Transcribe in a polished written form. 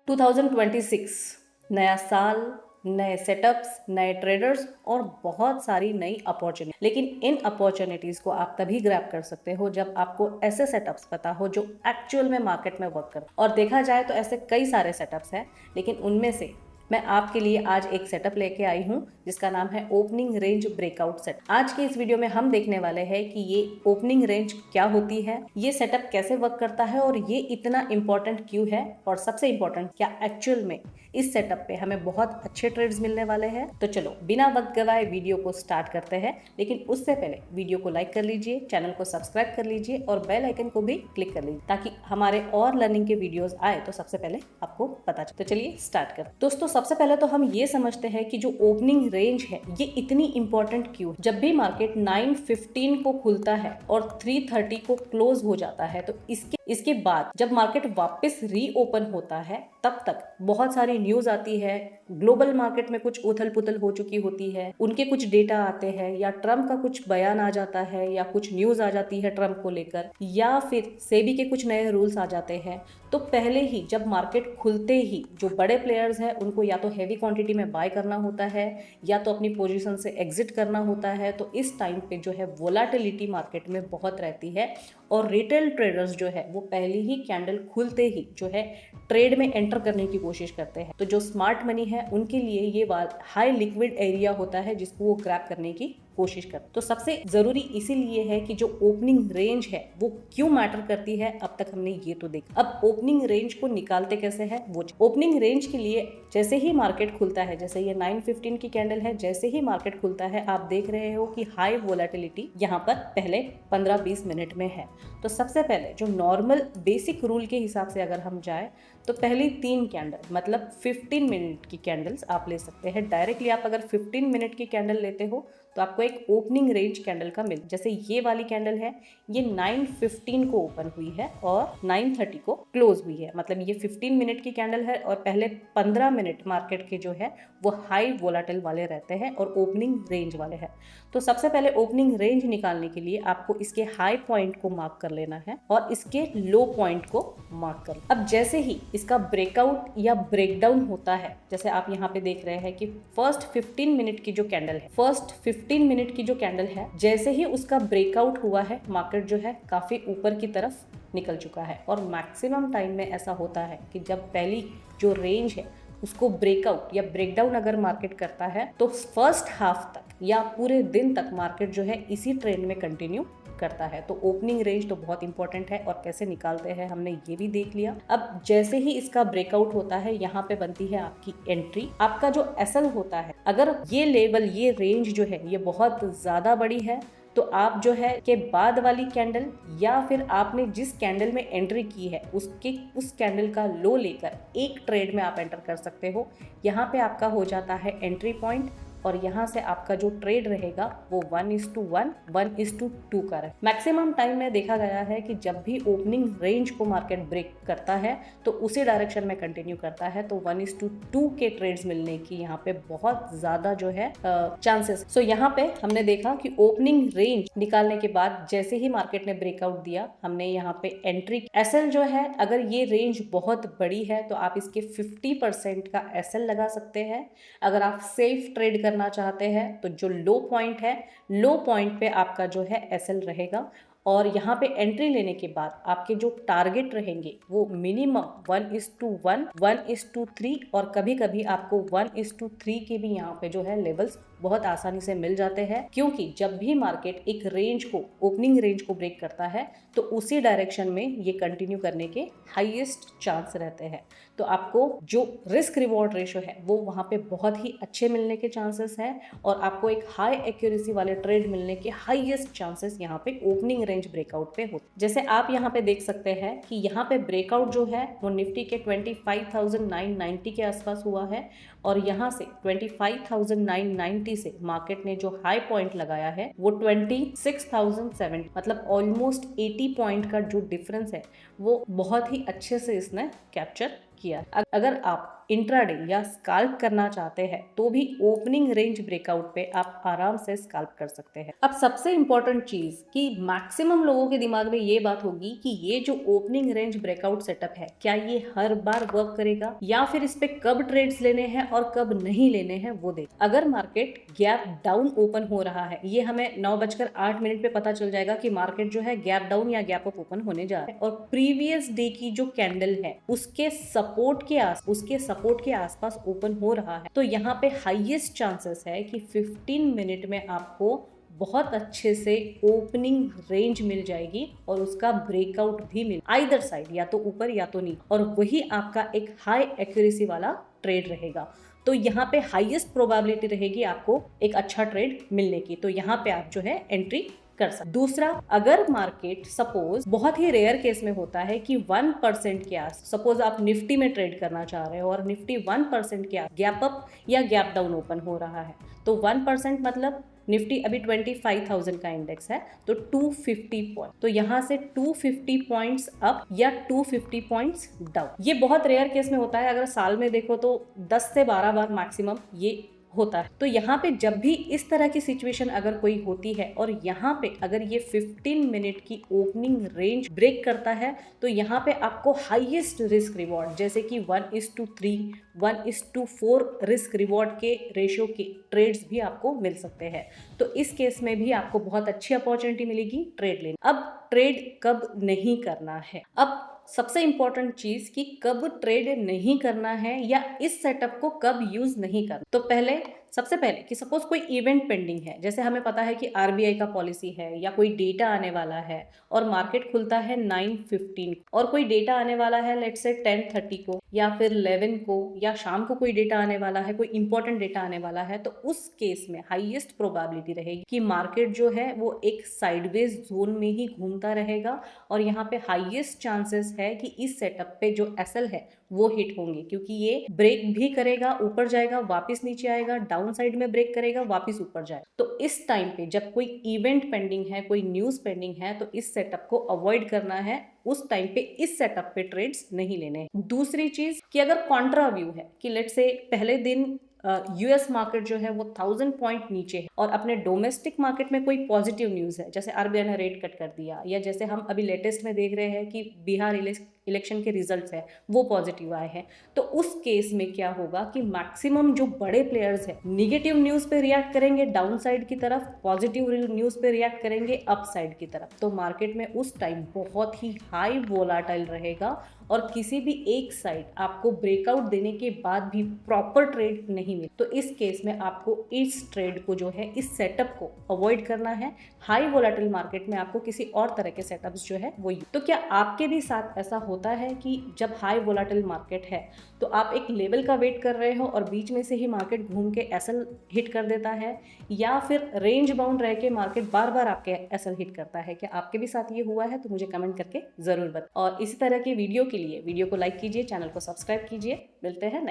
2026 नया साल, नए सेटअप्स, नए ट्रेडर्स और बहुत सारी नई अपॉर्चुनिटी। लेकिन इन अपॉर्चुनिटीज को आप तभी ग्रैब कर सकते हो जब आपको ऐसे सेटअप्स पता हो जो एक्चुअल में मार्केट में वर्क कर। और देखा जाए तो ऐसे कई सारे सेटअप्स हैं, लेकिन उनमें से मैं आपके लिए आज एक सेटअप लेके आई हूँ जिसका नाम है ओपनिंग रेंज ब्रेकआउट सेट। आज की इस वीडियो में हम देखने वाले हैं कि ये ओपनिंग रेंज क्या होती है, ये सेटअप कैसे वर्क करता है और ये इतना इंपॉर्टेंट क्यों है, और सबसे इंपॉर्टेंट क्या एक्चुअल में इस सेटअप पे हमें बहुत अच्छे ट्रेड्स मिलने वाले हैं। तो चलो बिना वक्त गवाए वीडियो को स्टार्ट करते हैं, लेकिन उससे पहले वीडियो को लाइक कर लीजिए, चैनल को सब्सक्राइब कर लीजिए और बेल आइकन को भी क्लिक कर लीजिए ताकि हमारे और लर्निंग के वीडियोस आए तो सबसे पहले आपको पता चले। तो चलिए स्टार्ट करते हैं। दोस्तों सबसे पहले तो हम ये समझते हैं कि जो ओपनिंग रेंज है ये इतनी इंपॉर्टेंट क्यों है। जब भी मार्केट 9:15 को खुलता है और 3:30 को क्लोज हो जाता है तो इसके बाद जब मार्केट वापस रीओपन होता है तब तक बहुत सारी न्यूज आती है। ग्लोबल मार्केट में कुछ उथल पुथल हो चुकी होती है, उनके कुछ डेटा आते हैं या ट्रम्प का कुछ बयान आ जाता है या कुछ न्यूज आ जाती है ट्रम्प को लेकर, या फिर सेबी के कुछ नए रूल्स आ जाते हैं। तो पहले ही जब मार्केट खुलते ही जो बड़े प्लेयर्स हैं उनको या तो हैवी क्वांटिटी में बाय करना होता है या तो अपनी पोजीशन से एग्जिट करना होता है। तो इस टाइम पे जो है वोलाटिलिटी मार्केट में बहुत रहती है और रिटेल ट्रेडर्स जो है वो पहले ही कैंडल खुलते ही जो है ट्रेड में एंटर करने की कोशिश करते हैं। तो जो स्मार्ट मनी है उनके लिए ये हाई लिक्विड एरिया होता है जिसको वो ग्रैब करने की कोशिश कर। तो सबसे जरूरी इसीलिए है कि जो ओपनिंग रेंज है वो क्यों मैटर करती है, अब तक हमने ये तो देखा। अब ओपनिंग रेंज को निकालते कैसे है वो। ओपनिंग रेंज के लिए जैसे ही मार्केट खुलता है, जैसे ये 9:15 की कैंडल है, जैसे ही मार्केट खुलता है आप देख रहे हो कि हाई वोलेटिलिटी यहाँ पर पहले 15-20 मिनट में है। तो सबसे पहले जो नॉर्मल बेसिक रूल के हिसाब से अगर हम जाए तो पहली 3 कैंडल मतलब 15 मिनट की कैंडल्स आप ले सकते हैं। डायरेक्टली आप अगर 15 मिनट की कैंडल लेते हो तो आपको एक ओपनिंग रेंज कैंडल का मिल। जैसे ये वाली कैंडल है, ये 9:15 को ओपन हुई है और 9:30 को क्लोज हुई है, मतलब ये 15 मिनट की कैंडल है और पहले 15 मिनट मार्केट के जो है वो हाई वोलाटिल वाले रहते हैं और ओपनिंग रेंज वाले हैं। तो सबसे पहले ओपनिंग रेंज निकालने के लिए आपको इसके हाई पॉइंट को मार्क कर लेना है और इसके लो पॉइंट को मार्क कर। अब जैसे ही इसका ब्रेकआउट या ब्रेकडाउन होता है, जैसे आप यहाँ पे देख रहे हैं कि फर्स्ट 15 मिनट की जो कैंडल है, फर्स्ट 15 मिनट की जो कैंडल है, जैसे ही उसका ब्रेकआउट हुआ है मार्केट जो है काफी ऊपर की तरफ निकल चुका है। और मैक्सिमम टाइम में ऐसा होता है कि जब पहली जो रेंज है उसको ब्रेकआउट या ब्रेकडाउन अगर मार्केट करता है तो फर्स्ट हाफ तक या पूरे दिन तक मार्केट जो है इसी ट्रेंड में कंटिन्यू करता है। तो ओपनिंग रेंज तो बहुत इंपॉर्टेंट है और कैसे निकालते हैं हमने ये भी देख लिया। अब जैसे ही इसका ब्रेकआउट होता है यहाँ पे बनती है आपकी एंट्री। आपका जो एसएल होता है, अगर ये लेवल ये रेंज जो है ये बहुत ज्यादा बड़ी है तो आप जो है के बाद वाली कैंडल या फिर आपने जिस कैंडल में एंट्री की है उस कैंडल का लो लेकर एक ट्रेड में आप एंटर कर सकते हो। यहाँ पे आपका हो जाता है एंट्री पॉइंट और यहाँ से आपका जो ट्रेड रहेगा वो 1:1, 1:2 का रहे। मैक्सिमम टाइम में देखा गया है कि जब भी ओपनिंग रेंज को मार्केट ब्रेक करता है तो उसी डायरेक्शन में कंटिन्यू करता है। तो 1:2 के ट्रेड्स मिलने की यहाँ पे बहुत ज्यादा जो है चांसेस। सो यहाँ पे हमने देखा कि ओपनिंग रेंज निकालने के बाद जैसे ही मार्केट ने ब्रेकआउट दिया, हमने यहाँ पे एंट्री एसएल जो है, अगर ये रेंज बहुत बड़ी है तो आप इसके 50% का एसएल लगा सकते हैं। अगर आप सेफ ट्रेड करना चाहते हैं तो जो लो पॉइंट है, लो पॉइंट पे आपका जो है एसएल रहेगा। और यहाँ पे एंट्री लेने के बाद आपके जो टारगेट रहेंगे वो मिनिमम 1:1, 1:3 और कभी कभी आपको 1:3 के भी यहाँ पे जो है लेवल्स बहुत आसानी से मिल जाते हैं, क्योंकि जब भी मार्केट एक रेंज को ओपनिंग रेंज को ब्रेक करता है तो उसी डायरेक्शन में ये कंटिन्यू करने के हाईएस्ट चांस रहते हैं। तो आपको जो रिस्क रिवॉर्ड रेशियो है वो वहाँ पे बहुत ही अच्छे मिलने के चांसेस हैं और आपको एक हाई एक्यूरेसी वाले ट्रेड मिलने के हाईएस्ट चांसेस यहाँ पे ओपनिंग रेंज ब्रेकआउट पे होते। जैसे आप यहाँ पे देख सकते हैं कि यहाँ पे ब्रेकआउट जो है वो निफ्टी के 25,990 के आसपास हुआ है और यहाँ से 25,990 से मार्केट ने जो हाई पॉइंट लगाया है वो 26,070, मतलब ऑलमोस्ट 80 पॉइंट का जो डिफरेंस है वो बहुत ही अच्छे से इसने कैप्चर किया। अगर आप इंट्राडे या स्काल्प करना चाहते हैं तो भी ओपनिंग रेंज ब्रेकआउट पे आप आराम से स्काल्प कर सकते हैं। अब सबसे इंपॉर्टेंट चीज कि मैक्सिमम लोगों के दिमाग में ये बात होगी कि ये जो ओपनिंग रेंज ब्रेकआउट सेटअप है क्या ये हर बार वर्क करेगा या फिर इस पे कब ट्रेड्स लेने हैं और कब नहीं लेने हैं वो देख। अगर मार्केट गैप डाउन ओपन हो रहा है, ये हमें 9:08 पे पता चल जाएगा कि मार्केट जो है गैप डाउन या गैप अप ओपन होने जा रहा है और प्रीवियस डे की जो कैंडल है उसके सपोर्ट के आसपास ओपन हो रहा है, तो यहाँ पे हाईएस्ट चांसेस है कि 15 मिनट में आपको बहुत अच्छे से ओपनिंग रेंज मिल जाएगी और उसका ब्रेकआउट भी मिल आइदर साइड, या तो ऊपर या तो नीचे, और वही आपका एक हाई एक्यूरेसी वाला ट्रेड रहेगा। तो यहाँ पे हाईएस्ट प्रोबेबिलिटी रहेगी आपको एक अच्छा ट्रेड मिलने की, तो यहाँ पे आप जो है एंट्री कर सकते। दूसरा, अगर मार्केट सपोज बहुत ही रेयर केस में होता है कि 1% के आस, सपोज आप निफ्टी में ट्रेड करना चाह रहे हो और निफ्टी 1% के गैप अप या गैप डाउन ओपन हो रहा है, तो 1% मतलब निफ्टी अभी 25,000 का इंडेक्स है तो 250 पॉइंट, तो यहाँ से 250 पॉइंट्स अप या 250 पॉइंट्स डाउन। ये बहुत रेयर केस में होता है, अगर साल में देखो तो 10 से 12 बार मैक्सिमम ये होता है। तो यहाँ पे जब भी इस तरह की सिचुएशन अगर कोई होती है और यहाँ पे अगर ये 15 मिनट की ओपनिंग रेंज ब्रेक करता है तो यहाँ पे आपको हाईएस्ट रिस्क रिवॉर्ड, जैसे कि 1:3, 1:4 रिस्क रिवॉर्ड के रेशियो के ट्रेड्स भी आपको मिल सकते हैं। तो इस केस में भी आपको बहुत अच्छी अपॉर्चुनिटी मिलेगी ट्रेड लेने। अब ट्रेड कब नहीं करना है, अब सबसे इंपॉर्टेंट चीज कि कब ट्रेड नहीं करना है या इस सेटअप को कब यूज नहीं करना। तो सबसे पहले कि सपोज कोई इवेंट पेंडिंग है, जैसे हमें पता है कि आरबीआई का पॉलिसी है या कोई डेटा आने वाला है और मार्केट खुलता है 9:15 और कोई डेटा आने वाला है लेट्स से 10:30 को या फिर 11 को या शाम को कोई डेटा आने वाला है, कोई इंपॉर्टेंट डेटा आने वाला है, तो उस केस में हाईएस्ट प्रोबेबिलिटी रहेगी कि मार्केट जो है वो एक साइडवेज जोन में ही घूमता रहेगा और यहाँ पे हाईएस्ट चांसेस है कि इस सेटअप पे जो एसएल है वो हिट होंगे, क्योंकि ये ब्रेक भी करेगा, ऊपर जाएगा, वापस नीचे आएगा, डाउन साइड में ब्रेक करेगा, वापस ऊपर जाएगा। तो इस टाइम पे जब कोई इवेंट पेंडिंग है, कोई न्यूज पेंडिंग है, तो इस सेटअप को अवॉइड करना है, उस टाइम पे इस सेटअप पे ट्रेड्स नहीं लेने हैं। दूसरी चीज कि अगर कॉन्ट्रा व्यू है कि लेट्स से पहले दिन यूएस मार्केट जो है वो 1000 पॉइंट नीचे है और अपने डोमेस्टिक मार्केट में कोई पॉजिटिव न्यूज है, जैसे आरबीआई ने रेट कट कर दिया या जैसे हम अभी लेटेस्ट में देख रहे हैं कि बिहार इलेक्शन के रिजल्ट्स है वो पॉजिटिव आए हैं, तो उस केस में क्या होगा कि मैक्सिमम जो बड़े प्लेयर्स हैं निगेटिव न्यूज पे रिएक्ट करेंगे डाउन साइड की तरफ, पॉजिटिव न्यूज पे रिएक्ट करेंगे अप साइड की तरफ। तो मार्केट में उस टाइम बहुत ही हाई वोलाटाइल रहेगा और किसी भी एक साइड आपको ब्रेकआउट देने के बाद भी प्रॉपर ट्रेड नहीं मिले, तो इस केस में आपको इस ट्रेड को जो है, इस सेटअप को अवॉइड करना है। हाई वोलाटाइल मार्केट में आपको किसी और तरह के सेटअप्स जो है वो। तो क्या आपके भी साथ ऐसा होता है कि जब हाई वोलाटाइल मार्केट है तो आप एक लेवल का वेट कर रहे हो और बीच में से ही मार्केट घूम के एसएल हिट कर देता है, या फिर रेंज बाउंड रह के मार्केट बार बार आपके एसएल हिट करता है? क्या आपके भी साथ ये हुआ है? तो मुझे कमेंट करके जरूर बताएं। और इसी तरह के वीडियो के लिए वीडियो को लाइक कीजिए, चैनल को सब्सक्राइब कीजिए। मिलते हैं नेक्स्ट